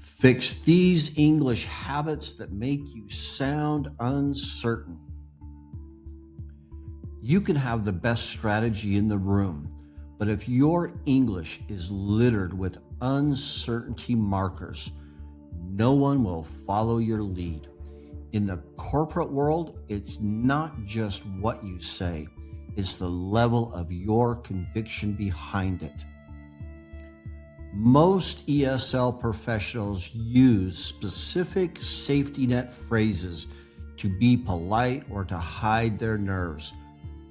Fix these English habits that make you sound uncertain. You can have the best strategy in the room, but if your English is littered with uncertainty markers, no one will follow your lead. In the corporate world, it's not just what you say, it's the level of your conviction behind it. Most ESL professionals use specific safety net phrases to be polite or to hide their nerves.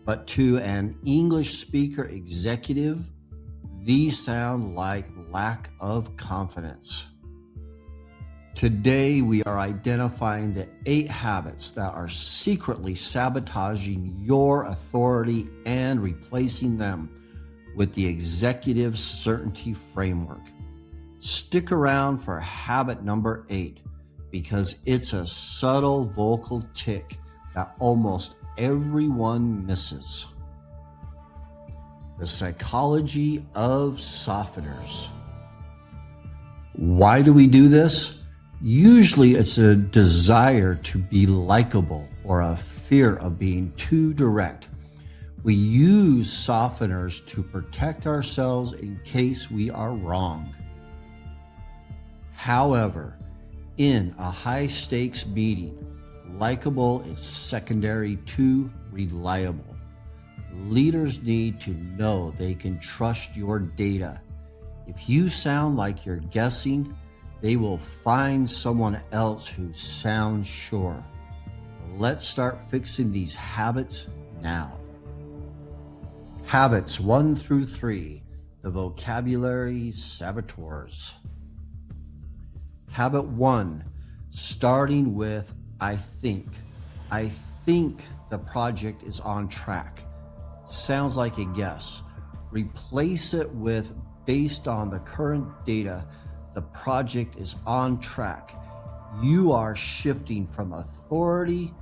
But to an English speaker executive, these sound like lack of confidence. Today, we are identifying the 8 habits that are secretly sabotaging your authority and replacing them with the executive certainty framework. Stick around for habit number 8 because it's a subtle vocal tic that almost everyone misses. The psychology of softeners. Why do we do this? Usually it's a desire to be likable or a fear of being too direct. We use softeners to protect ourselves in case we are wrong. However, in a high-stakes meeting, likable is secondary to reliable. Leaders need to know they can trust your data. If you sound like you're guessing, they will find someone else who sounds sure. Let's start fixing these habits now. Habits 1 through 3, the vocabulary saboteurs. Habit 1, starting with I think. I think the project is on track. Sounds like a guess. Replace it with based on the current data, the project is on track. You are shifting from authority,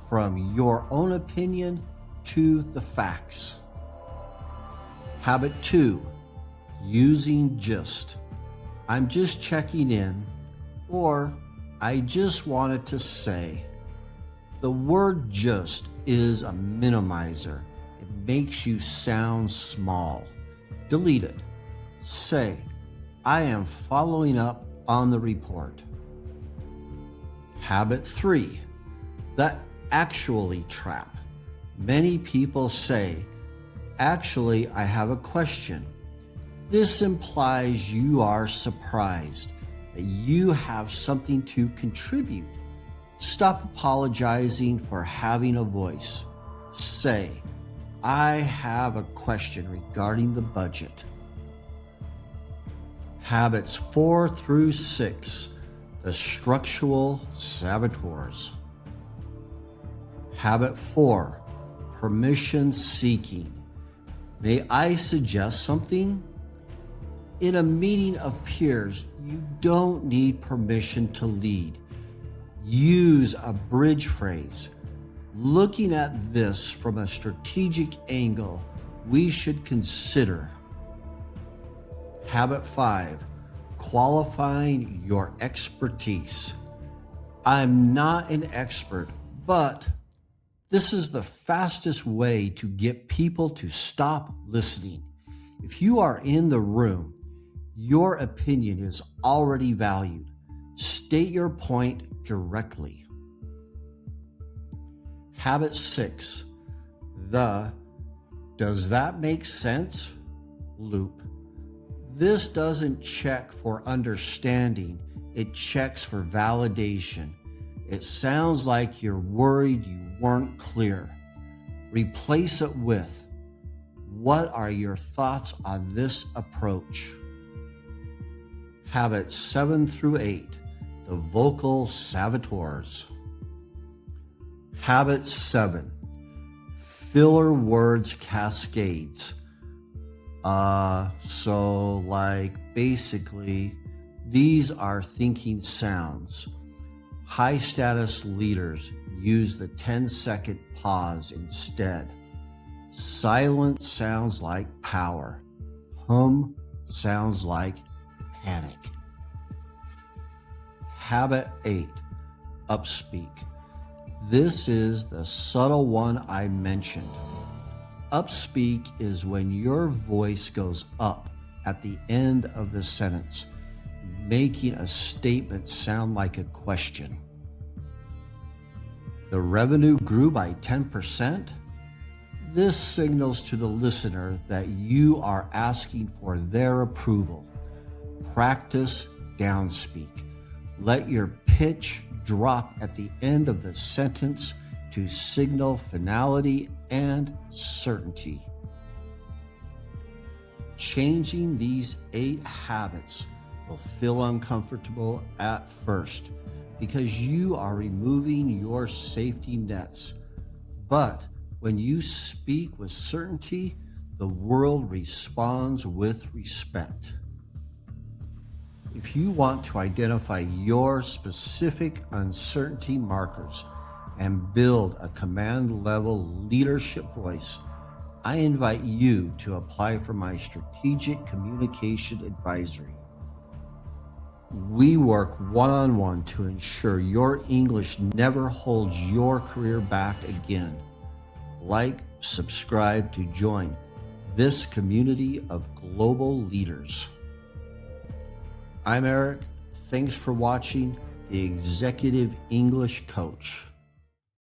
from your own opinion, to the facts. Habit 2, using just. I'm just checking in, or I just wanted to say. The word just is a minimizer. It makes you sound small. Delete it. Say, I am following up on the report. Habit 3, the actually trap. Many people say, actually, I have a question. This implies you are surprised, that you have something to contribute. Stop apologizing for having a voice. Say, I have a question regarding the budget. Habits 4 through 6, the structural saboteurs. Habit 4, permission seeking. May I suggest something? In a meeting of peers, you don't need permission to lead. Use a bridge phrase. Looking at this from a strategic angle, we should consider. Habit 5, qualifying your expertise. I'm not an expert, but this is the fastest way to get people to stop listening. If you are in the room, your opinion is already valued. State your point directly. Habit 6, the does that make sense loop. This doesn't check for understanding, it checks for validation. It sounds like you're worried you weren't clear. Replace it with, what are your thoughts on this approach? Habits 7 through 8, the vocal saboteurs. Habit 7, filler words cascades. So basically, these are thinking sounds. High status leaders use the 10-second pause instead. Silence sounds like power. Hum sounds like panic. Habit 8, upspeak. This is the subtle one I mentioned. Upspeak is when your voice goes up at the end of the sentence, making a statement sound like a question. The revenue grew by 10%. This signals to the listener that you are asking for their approval. Practice downspeak. Let your pitch drop at the end of the sentence to signal finality and certainty. Changing these 8 habits will feel uncomfortable at first because you are removing your safety nets. But when you speak with certainty, the world responds with respect. If you want to identify your specific uncertainty markers and build a command-level leadership voice, I invite you to apply for my Strategic Communication Advisory. We work one-on-one to ensure your English never holds your career back again. Like, subscribe to join this community of global leaders. I'm Eric. Thanks for watching The Executive English Coach.